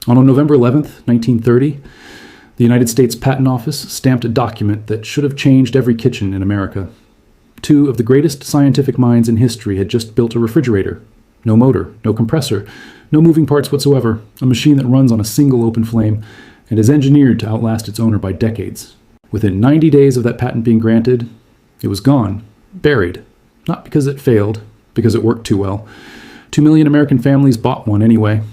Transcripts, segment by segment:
On November 11th, 1930, the United States Patent Office stamped a document that should have changed every kitchen in America. Two of the greatest scientific minds in history had just built a refrigerator. No motor, no compressor, no moving parts whatsoever, a machine that runs on a single open flame and is engineered to outlast its owner by decades. Within 90 days of that patent being granted, it was gone, buried. Not because it failed, because it worked too well. 2 million American families bought one anyway.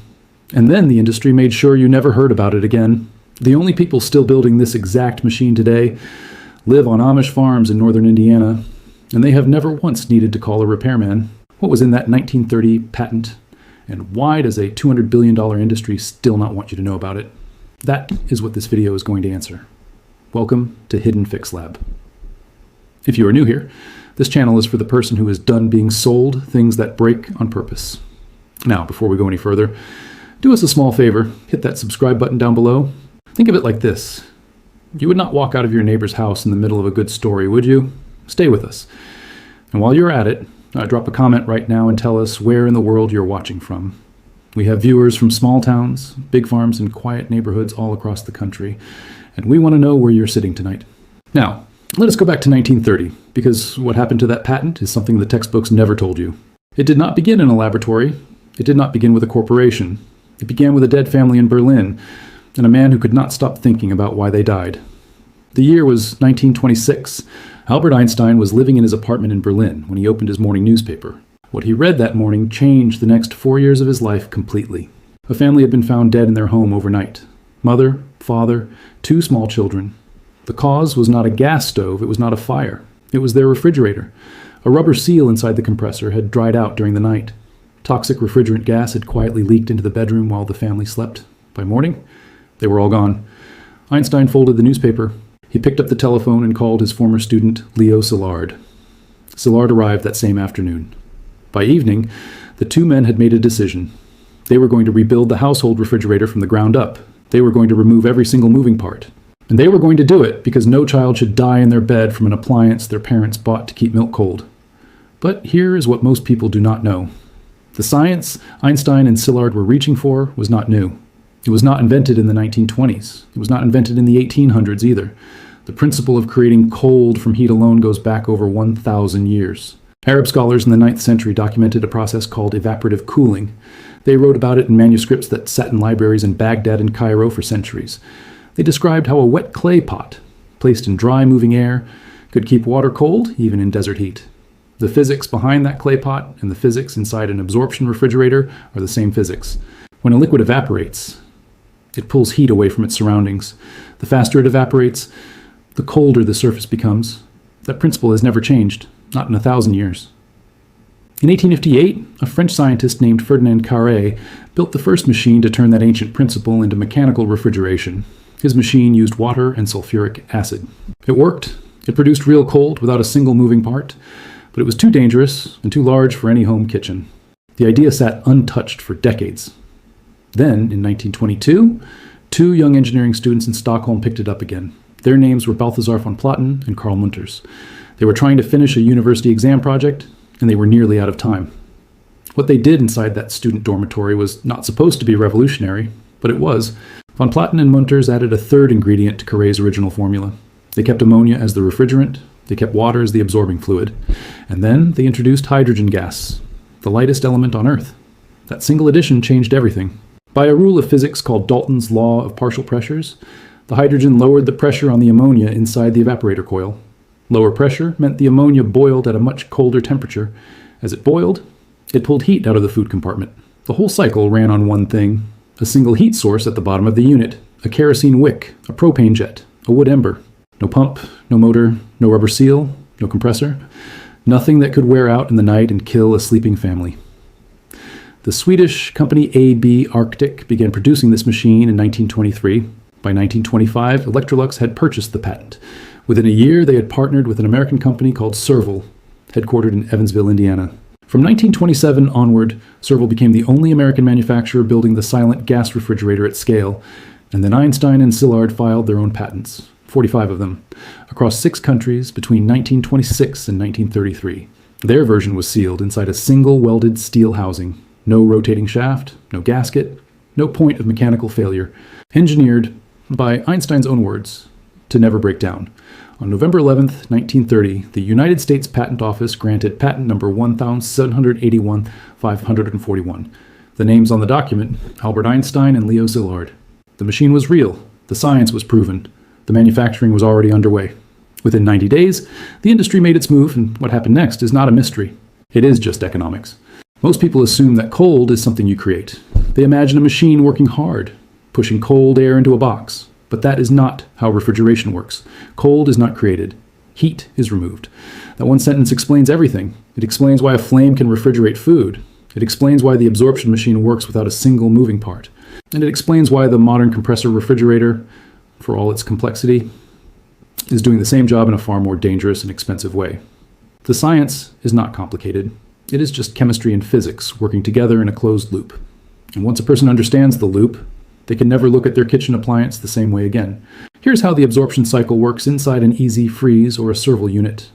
And then the industry made sure you never heard about it again. The only people still building this exact machine today live on Amish farms in northern Indiana, and they have never once needed to call a repairman. What was in that 1930 patent, and why does a $200 billion industry still not want you to know about it? That is what this video is going to answer. Welcome to Hidden Fix Lab. If you are new here, this channel is for the person who is done being sold things that break on purpose. Now, before we go any further, do us a small favor, hit that subscribe button down below. Think of it like this. You would not walk out of your neighbor's house in the middle of a good story, would you? Stay with us. And while you're at it, drop a comment right now and tell us where in the world you're watching from. We have viewers from small towns, big farms, and quiet neighborhoods all across the country, and we want to know where you're sitting tonight. Now, let us go back to 1930, because what happened to that patent is something the textbooks never told you. It did not begin in a laboratory. It did not begin with a corporation. It began with a dead family in Berlin, and a man who could not stop thinking about why they died. The year was 1926. Albert Einstein was living in his apartment in Berlin when he opened his morning newspaper. What he read that morning changed the next 4 years of his life completely. A family had been found dead in their home overnight. Mother, father, 2 small children. The cause was not a gas stove, it was not a fire. It was their refrigerator. A rubber seal inside the compressor had dried out during the night. Toxic refrigerant gas had quietly leaked into the bedroom while the family slept. By morning, they were all gone. Einstein folded the newspaper. He picked up the telephone and called his former student, Leo Szilard. Szilard arrived that same afternoon. By evening, the 2 men had made a decision. They were going to rebuild the household refrigerator from the ground up. They were going to remove every single moving part. And they were going to do it because no child should die in their bed from an appliance their parents bought to keep milk cold. But here is what most people do not know. The science Einstein and Szilard were reaching for was not new. It was not invented in the 1920s. It was not invented in the 1800s either. The principle of creating cold from heat alone goes back over 1,000 years. Arab scholars in the 9th century documented a process called evaporative cooling. They wrote about it in manuscripts that sat in libraries in Baghdad and Cairo for centuries. They described how a wet clay pot, placed in dry, moving air, could keep water cold even in desert heat. The physics behind that clay pot and the physics inside an absorption refrigerator are the same physics. When a liquid evaporates, it pulls heat away from its surroundings. The faster it evaporates, the colder the surface becomes. That principle has never changed, not in 1,000 years. In 1858, a French scientist named Ferdinand Carré built the first machine to turn that ancient principle into mechanical refrigeration. His machine used water and sulfuric acid. It worked. It produced real cold without a single moving part, but it was too dangerous and too large for any home kitchen. The idea sat untouched for decades. Then, in 1922, 2 young engineering students in Stockholm picked it up again. Their names were Balthasar von Platen and Carl Munters. They were trying to finish a university exam project, and they were nearly out of time. What they did inside that student dormitory was not supposed to be revolutionary, but it was. Von Platen and Munters added a 3rd ingredient to Carré's original formula. They kept ammonia as the refrigerant, they kept water as the absorbing fluid, and then they introduced hydrogen gas, the lightest element on Earth. That single addition changed everything. By a rule of physics called Dalton's law of partial pressures, the hydrogen lowered the pressure on the ammonia inside the evaporator coil. Lower pressure meant the ammonia boiled at a much colder temperature. As it boiled, it pulled heat out of the food compartment. The whole cycle ran on one thing, a single heat source at the bottom of the unit, a kerosene wick, a propane jet, a wood ember. No pump, no motor, no rubber seal, no compressor. Nothing that could wear out in the night and kill a sleeping family. The Swedish company AB Arctic began producing this machine in 1923. By 1925, Electrolux had purchased the patent. Within a year, they had partnered with an American company called Serval, headquartered in Evansville, Indiana. From 1927 onward, Serval became the only American manufacturer building the silent gas refrigerator at scale, and then Einstein and Szilard filed their own patents, 45 of them, across 6 countries between 1926 and 1933. Their version was sealed inside a single welded steel housing. No rotating shaft, no gasket, no point of mechanical failure, engineered, by Einstein's own words, to never break down. On November 11th, 1930, the United States Patent Office granted patent number 1781541. The names on the document, Albert Einstein and Leo Szilard. The machine was real. The science was proven. The manufacturing was already underway. Within 90 days, the industry made its move, and what happened next is not a mystery. It is just economics. Most people assume that cold is something you create. They imagine a machine working hard, pushing cold air into a box. But that is not how refrigeration works. Cold is not created. Heat is removed. That one sentence explains everything. It explains why a flame can refrigerate food. It explains why the absorption machine works without a single moving part. And it explains why the modern compressor refrigerator, for all its complexity, is doing the same job in a far more dangerous and expensive way. The science is not complicated. It is just chemistry and physics working together in a closed loop. And once a person understands the loop, they can never look at their kitchen appliance the same way again. Here's how the absorption cycle works inside an easy freeze or a serval unit.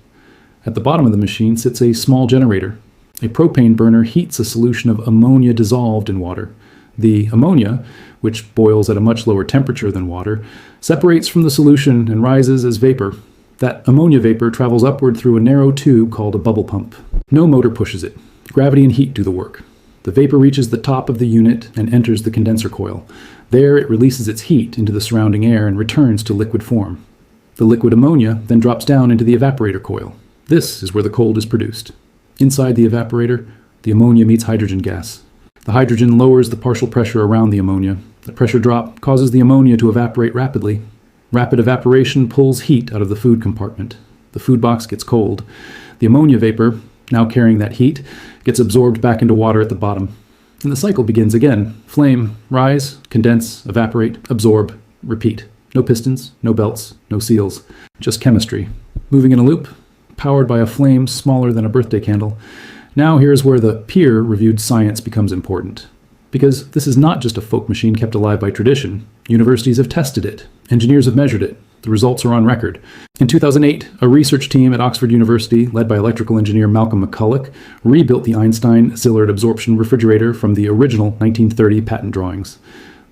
At the bottom of the machine sits a small generator. A propane burner heats a solution of ammonia dissolved in water. The ammonia, which boils at a much lower temperature than water, separates from the solution and rises as vapor. That ammonia vapor travels upward through a narrow tube called a bubble pump. No motor pushes it. Gravity and heat do the work. The vapor reaches the top of the unit and enters the condenser coil. There it releases its heat into the surrounding air and returns to liquid form. The liquid ammonia then drops down into the evaporator coil. This is where the cold is produced. Inside the evaporator, the ammonia meets hydrogen gas. The hydrogen lowers the partial pressure around the ammonia. The pressure drop causes the ammonia to evaporate rapidly. Rapid evaporation pulls heat out of the food compartment. The food box gets cold. The ammonia vapor, now carrying that heat, gets absorbed back into water at the bottom. And the cycle begins again. Flame, rise, condense, evaporate, absorb, repeat. No pistons, no belts, no seals. Just chemistry. Moving in a loop, powered by a flame smaller than a birthday candle. Now here's where the peer-reviewed science becomes important. Because this is not just a folk machine kept alive by tradition. Universities have tested it. Engineers have measured it. The results are on record. In 2008, a research team at Oxford University, led by electrical engineer Malcolm McCulloch, rebuilt the Einstein-Szilard absorption refrigerator from the original 1930 patent drawings.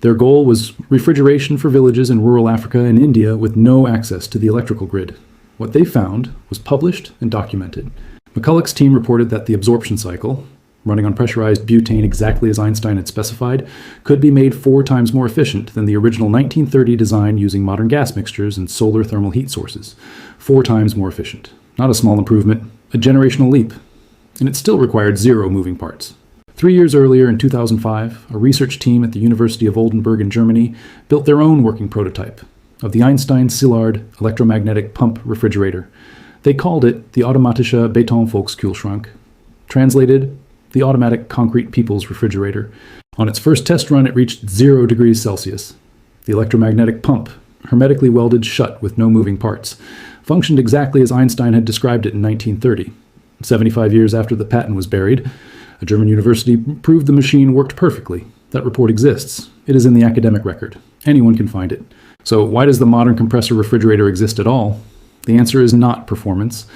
Their goal was refrigeration for villages in rural Africa and India with no access to the electrical grid. What they found was published and documented. McCulloch's team reported that the absorption cycle, running on pressurized butane exactly as Einstein had specified, could be made 4 times more efficient than the original 1930 design using modern gas mixtures and solar thermal heat sources. 4 times more efficient. Not a small improvement, a generational leap. And it still required 0 moving parts. 3 years earlier, in 2005, a research team at the University of Oldenburg in Germany built their own working prototype of the Einstein-Szilard electromagnetic pump refrigerator. They called it the Automatische Betonvolkskühlschrank. Translated, the automatic concrete people's refrigerator. On its first test run, it reached 0 degrees Celsius. The electromagnetic pump, hermetically welded shut with no moving parts, functioned exactly as Einstein had described it in 1930. 75 years after the patent was buried, a German university proved the machine worked perfectly. That report exists. It is in the academic record. Anyone can find it. So why does the modern compressor refrigerator exist at all? The answer is not performance.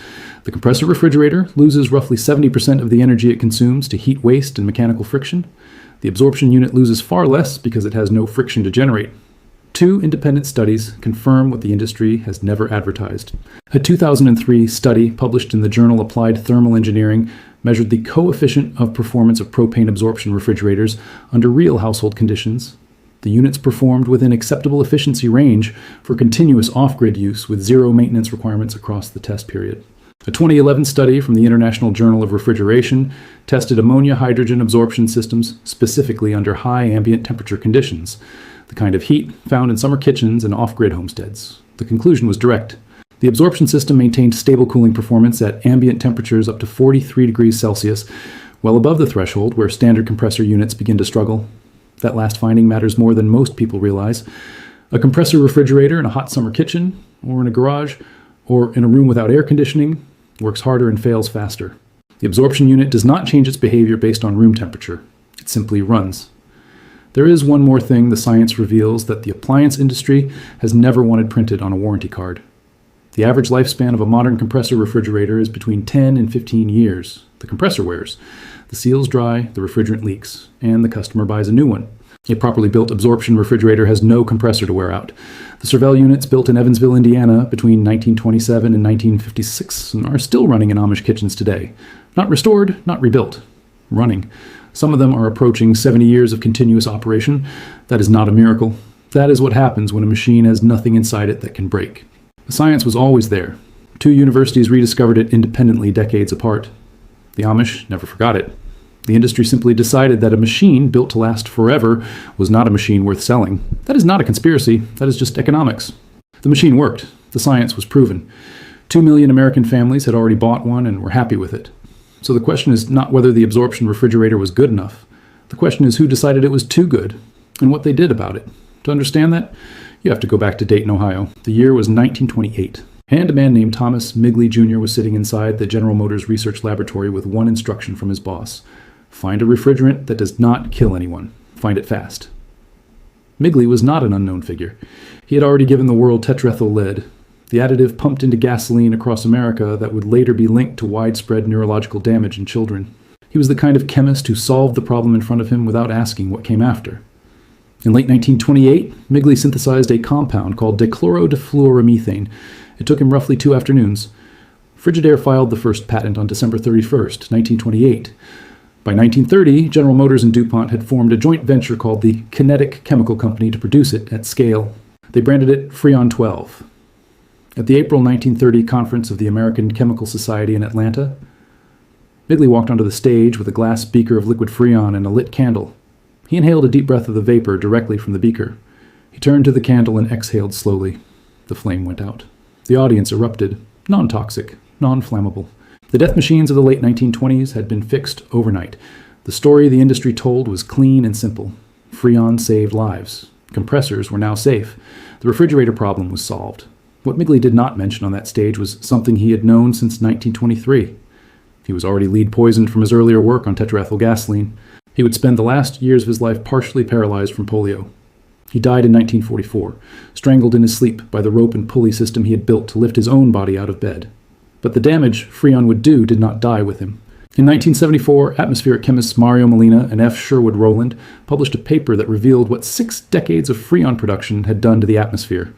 The compressor refrigerator loses roughly 70% of the energy it consumes to heat waste and mechanical friction. The absorption unit loses far less because it has no friction to generate. 2 independent studies confirm what the industry has never advertised. A 2003 study published in the journal Applied Thermal Engineering measured the coefficient of performance of propane absorption refrigerators under real household conditions. The units performed within acceptable efficiency range for continuous off-grid use with 0 maintenance requirements across the test period. A 2011 study from the International Journal of Refrigeration tested ammonia-hydrogen absorption systems specifically under high ambient temperature conditions, the kind of heat found in summer kitchens and off-grid homesteads. The conclusion was direct. The absorption system maintained stable cooling performance at ambient temperatures up to 43 degrees Celsius, well above the threshold where standard compressor units begin to struggle. That last finding matters more than most people realize. A compressor refrigerator in a hot summer kitchen, or in a garage, or in a room without air conditioning, works harder and fails faster. The absorption unit does not change its behavior based on room temperature. It simply runs. There is one more thing the science reveals that the appliance industry has never wanted printed on a warranty card. The average lifespan of a modern compressor refrigerator is between 10 and 15 years. The compressor wears. The seals dry, the refrigerant leaks, and the customer buys a new one. A properly built absorption refrigerator has no compressor to wear out. The Cervell units built in Evansville, Indiana between 1927 and 1956 are still running in Amish kitchens today. Not restored, not rebuilt. Running. Some of them are approaching 70 years of continuous operation. That is not a miracle. That is what happens when a machine has nothing inside it that can break. The science was always there. 2 universities rediscovered it independently decades apart. The Amish never forgot it. The industry simply decided that a machine built to last forever was not a machine worth selling. That is not a conspiracy. That is just economics. The machine worked. The science was proven. 2 million American families had already bought one and were happy with it. So the question is not whether the absorption refrigerator was good enough. The question is who decided it was too good and what they did about it. To understand that, you have to go back to Dayton, Ohio. The year was 1928. And a man named Thomas Migley Jr. was sitting inside the General Motors Research Laboratory with one instruction from his boss. Find a refrigerant that does not kill anyone. Find it fast. Migley was not an unknown figure. He had already given the world tetrethyl lead, the additive pumped into gasoline across America that would later be linked to widespread neurological damage in children. He was the kind of chemist who solved the problem in front of him without asking what came after. In late 1928, Migley synthesized a compound called dichlorodifluoromethane. It took him roughly 2 afternoons. Frigidaire filed the first patent on December 31st, 1928. By 1930, General Motors and DuPont had formed a joint venture called the Kinetic Chemical Company to produce it at scale. They branded it Freon 12. At the April 1930 conference of the American Chemical Society in Atlanta, Migley walked onto the stage with a glass beaker of liquid Freon and a lit candle. He inhaled a deep breath of the vapor directly from the beaker. He turned to the candle and exhaled slowly. The flame went out. The audience erupted. Non-toxic, non-flammable. The death machines of the late 1920s had been fixed overnight. The story the industry told was clean and simple. Freon saved lives. Compressors were now safe. The refrigerator problem was solved. What Migley did not mention on that stage was something he had known since 1923. He was already lead poisoned from his earlier work on tetraethyl gasoline. He would spend the last years of his life partially paralyzed from polio. He died in 1944, strangled in his sleep by the rope and pulley system he had built to lift his own body out of bed. But the damage Freon would do did not die with him. In 1974, atmospheric chemists Mario Molina and F. Sherwood Rowland published a paper that revealed what 6 decades of Freon production had done to the atmosphere.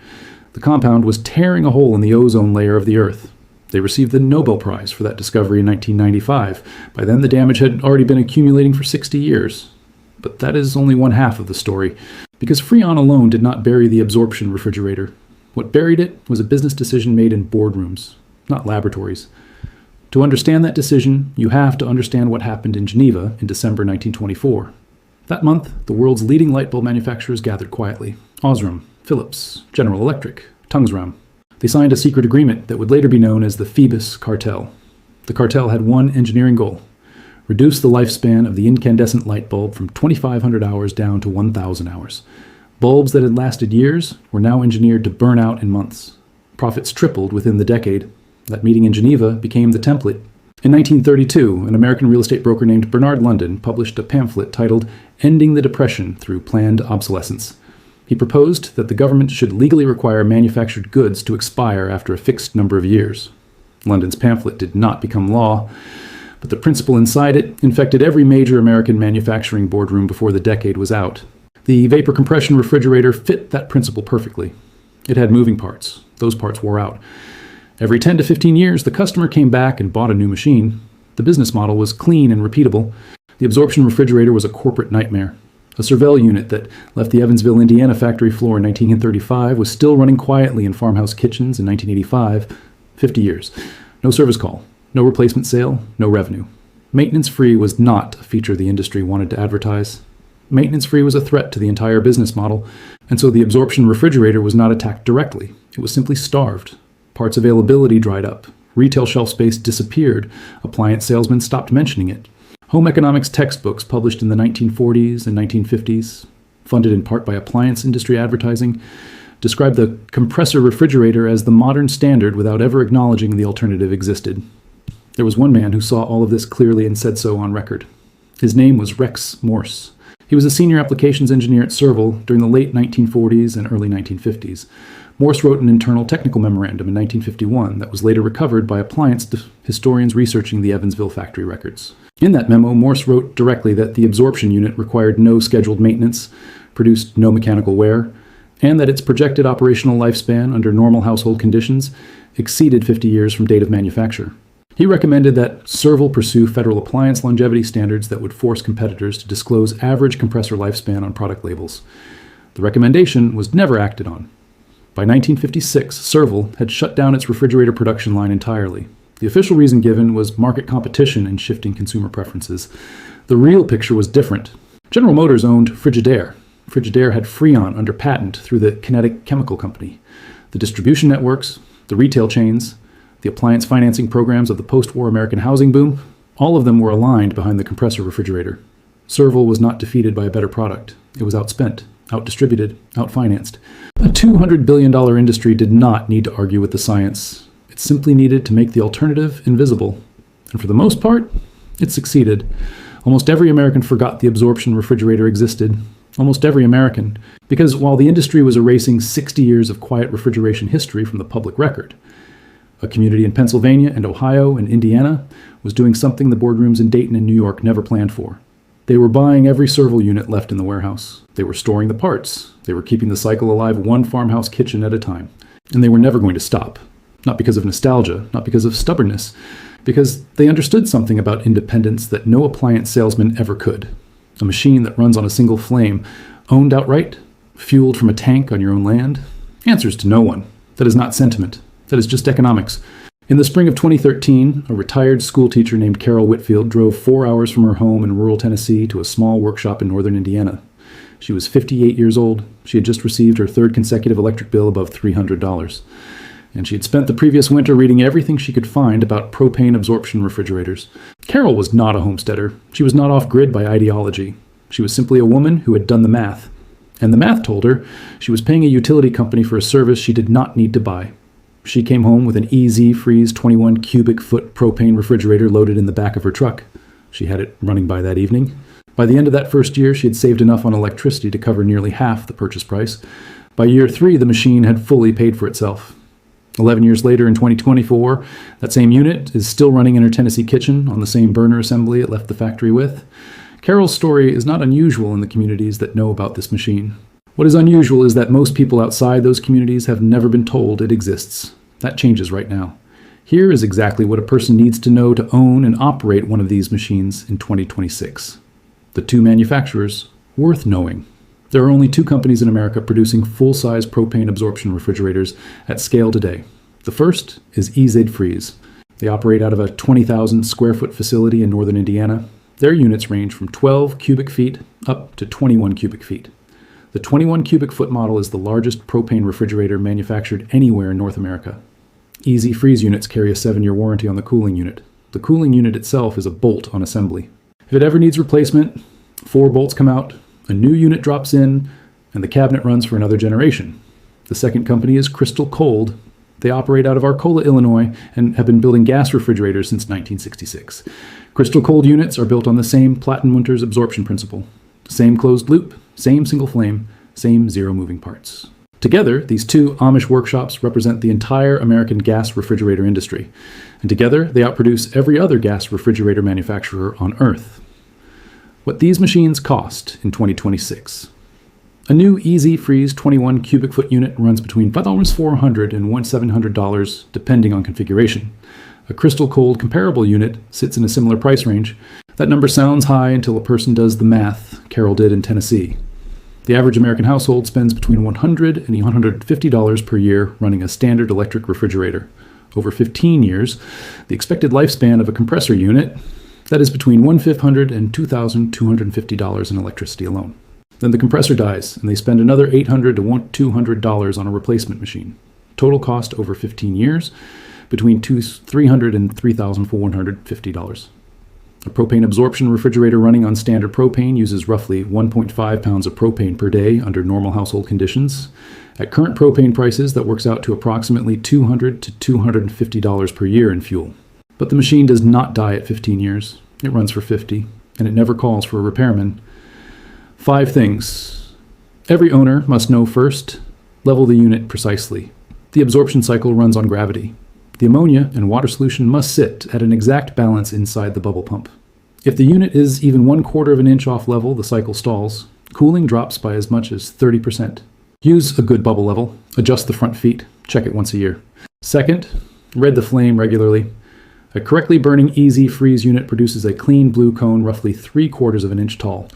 The compound was tearing a hole in the ozone layer of the Earth. They received the Nobel Prize for that discovery in 1995. By then, the damage had already been accumulating for 60 years. But that is only one half of the story, because Freon alone did not bury the absorption refrigerator. What buried it was a business decision made in boardrooms, not laboratories. To understand that decision, you have to understand what happened in Geneva in December 1924. That month, the world's leading light bulb manufacturers gathered quietly. Osram, Philips, General Electric, Tungsram. They signed a secret agreement that would later be known as the Phoebus Cartel. The cartel had one engineering goal: reduce the lifespan of the incandescent light bulb from 2,500 hours down to 1,000 hours. Bulbs that had lasted years were now engineered to burn out in months. Profits tripled within the decade. That meeting in Geneva became the template. In 1932, an American real estate broker named Bernard London published a pamphlet titled Ending the Depression Through Planned Obsolescence. He proposed that the government should legally require manufactured goods to expire after a fixed number of years. London's pamphlet did not become law, but the principle inside it infected every major American manufacturing boardroom before the decade was out. The vapor compression refrigerator fit that principle perfectly. It had moving parts. Those parts wore out. Every 10 to 15 years, the customer came back and bought a new machine. The business model was clean and repeatable. The absorption refrigerator was a corporate nightmare. A Cervell unit that left the Evansville, Indiana factory floor in 1935 was still running quietly in farmhouse kitchens in 1985, 50 years. No service call, no replacement sale, no revenue. Maintenance-free was not a feature the industry wanted to advertise. Maintenance-free was a threat to the entire business model, and so the absorption refrigerator was not attacked directly. It was simply starved. Parts availability dried up. Retail shelf space disappeared. Appliance salesmen stopped mentioning it. Home economics textbooks published in the 1940s and 1950s, funded in part by appliance industry advertising, described the compressor refrigerator as the modern standard without ever acknowledging the alternative existed. There was one man who saw all of this clearly and said so on record. His name was Rex Morse. He was a senior applications engineer at Serval during the late 1940s and early 1950s. Morse wrote an internal technical memorandum in 1951 that was later recovered by appliance historians researching the Evansville factory records. In that memo, Morse wrote directly that the absorption unit required no scheduled maintenance, produced no mechanical wear, and that its projected operational lifespan under normal household conditions exceeded 50 years from date of manufacture. He recommended that Serval pursue federal appliance longevity standards that would force competitors to disclose average compressor lifespan on product labels. The recommendation was never acted on. By 1956, Serval had shut down its refrigerator production line entirely. The official reason given was market competition and shifting consumer preferences. The real picture was different. General Motors owned Frigidaire. Frigidaire had Freon under patent through the Kinetic Chemical Company. The distribution networks, the retail chains, the appliance financing programs of the post-war American housing boom, all of them were aligned behind the compressor refrigerator. Serval was not defeated by a better product. It was outspent, outdistributed, outfinanced. A $200 billion industry did not need to argue with the science. It simply needed to make the alternative invisible. And for the most part, it succeeded. Almost every American forgot the absorption refrigerator existed. Almost every American. Because while the industry was erasing 60 years of quiet refrigeration history from the public record, a community in Pennsylvania and Ohio and Indiana was doing something the boardrooms in Dayton and New York never planned for. They were buying every Serval unit left in the warehouse. They were storing the parts. They were keeping the cycle alive one farmhouse kitchen at a time. And they were never going to stop. Not because of nostalgia, not because of stubbornness, because they understood something about independence that no appliance salesman ever could. A machine that runs on a single flame, owned outright, fueled from a tank on your own land, answers to no one. That is not sentiment. That is just economics. In the spring of 2013, a retired schoolteacher named Carol Whitfield drove 4 hours from her home in rural Tennessee to a small workshop in northern Indiana. She was 58 years old. She had just received her third consecutive electric bill above $300. And she had spent the previous winter reading everything she could find about propane absorption refrigerators. Carol was not a homesteader. She was not off-grid by ideology. She was simply a woman who had done the math. And the math told her she was paying a utility company for a service she did not need to buy. She came home with an EZ Freeze 21 cubic foot propane refrigerator loaded in the back of her truck. She had it running by that evening. By the end of that first year, she had saved enough on electricity to cover nearly half the purchase price. By year 3, the machine had fully paid for itself. 11 years later, in 2024, that same unit is still running in her Tennessee kitchen on the same burner assembly it left the factory with. Carol's story is not unusual in the communities that know about this machine. What is unusual is that most people outside those communities have never been told it exists. That changes right now. Here is exactly what a person needs to know to own and operate one of these machines in 2026. The 2 manufacturers worth knowing. There are only 2 companies in America producing full-size propane absorption refrigerators at scale today. The first is EZ Freeze. They operate out of a 20,000 square foot facility in northern Indiana. Their units range from 12 cubic feet up to 21 cubic feet. The 21 cubic foot model is the largest propane refrigerator manufactured anywhere in North America. EZ Freeze units carry a 7-year warranty on the cooling unit. The cooling unit itself is a bolt on assembly. If it ever needs replacement, 4 bolts come out, a new unit drops in, and the cabinet runs for another generation. The second company is Crystal Cold. They operate out of Arcola, Illinois, and have been building gas refrigerators since 1966. Crystal Cold units are built on the same Platten-Munters absorption principle. Same closed loop, same single flame, same 0 moving parts. Together, these 2 Amish workshops represent the entire American gas refrigerator industry. And together, they outproduce every other gas refrigerator manufacturer on Earth. What these machines cost in 2026. A new EZ Freeze 21 cubic foot unit runs between $5,400 and $1,700 depending on configuration. A Crystal Cold comparable unit sits in a similar price range. That number sounds high until a person does the math Carol did in Tennessee. The average American household spends between $100 and $150 per year running a standard electric refrigerator. Over 15 years, the expected lifespan of a compressor unit, that is between $1,500 and $2,250 in electricity alone. Then the compressor dies, and they spend another $800 to $200 on a replacement machine. Total cost over 15 years, between $300 and $3,450. A propane absorption refrigerator running on standard propane uses roughly 1.5 pounds of propane per day under normal household conditions. At current propane prices, that works out to approximately $200 to $250 per year in fuel. But the machine does not die at 15 years. It runs for 50, and it never calls for a repairman. 5 things. Every owner must know first, level the unit precisely. The absorption cycle runs on gravity. The ammonia and water solution must sit at an exact balance inside the bubble pump. If the unit is even 1/4 of an inch off level, the cycle stalls. Cooling drops by as much as 30%. Use a good bubble level. Adjust the front feet. Check it once a year. Second, red the flame regularly. A correctly burning easy freeze unit produces a clean blue cone roughly 3/4 of an inch tall.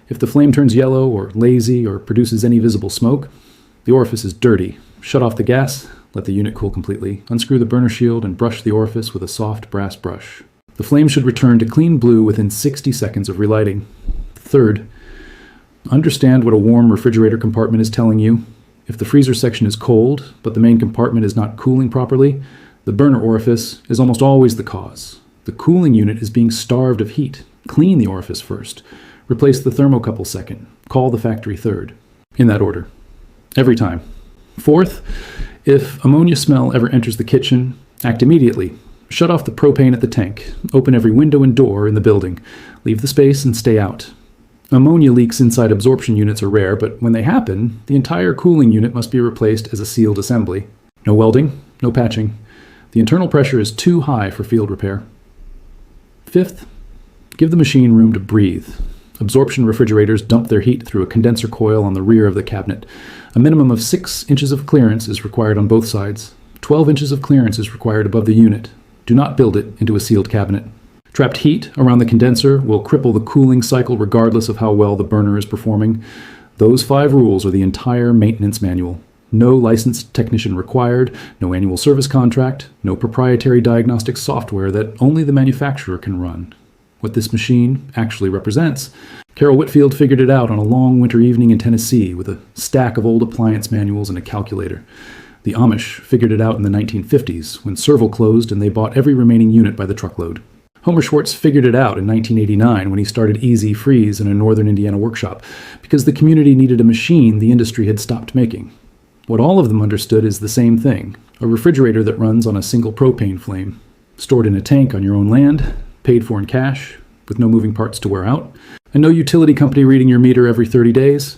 If the flame turns yellow or lazy or produces any visible smoke, the orifice is dirty. Shut off the gas, let the unit cool completely, unscrew the burner shield, and brush the orifice with a soft brass brush. The flame should return to clean blue within 60 seconds of relighting. Third, understand what a warm refrigerator compartment is telling you. If the freezer section is cold, but the main compartment is not cooling properly, the burner orifice is almost always the cause. The cooling unit is being starved of heat. Clean the orifice first. Replace the thermocouple second. Call the factory third. In that order. Every time. Fourth, if ammonia smell ever enters the kitchen, act immediately. Shut off the propane at the tank. Open every window and door in the building. Leave the space and stay out. Ammonia leaks inside absorption units are rare, but when they happen, the entire cooling unit must be replaced as a sealed assembly. No welding, no patching. The internal pressure is too high for field repair. Fifth, give the machine room to breathe. Absorption refrigerators dump their heat through a condenser coil on the rear of the cabinet. A minimum of 6 inches of clearance is required on both sides. 12 inches of clearance is required above the unit. Do not build it into a sealed cabinet. Trapped heat around the condenser will cripple the cooling cycle regardless of how well the burner is performing. Those 5 rules are the entire maintenance manual. No licensed technician required, no annual service contract, no proprietary diagnostic software that only the manufacturer can run. What this machine actually represents. Carol Whitfield figured it out on a long winter evening in Tennessee with a stack of old appliance manuals and a calculator. The Amish figured it out in the 1950s when Serval closed and they bought every remaining unit by the truckload. Homer Schwartz figured it out in 1989 when he started Easy Freeze in a northern Indiana workshop because the community needed a machine the industry had stopped making. What all of them understood is the same thing, a refrigerator that runs on a single propane flame, stored in a tank on your own land, paid for in cash, with no moving parts to wear out, and no utility company reading your meter every 30 days,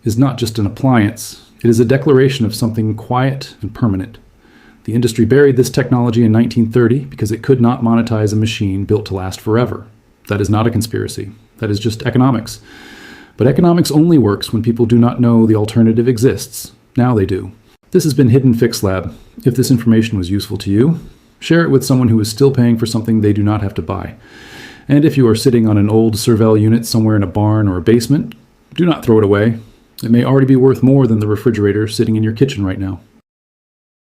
is not just an appliance. It is a declaration of something quiet and permanent. The industry buried this technology in 1930 because it could not monetize a machine built to last forever. That is not a conspiracy. That is just economics. But economics only works when people do not know the alternative exists. Now they do. This has been Hidden Fix Lab. If this information was useful to you, share it with someone who is still paying for something they do not have to buy. And if you are sitting on an old Serval unit somewhere in a barn or a basement, do not throw it away. It may already be worth more than the refrigerator sitting in your kitchen right now.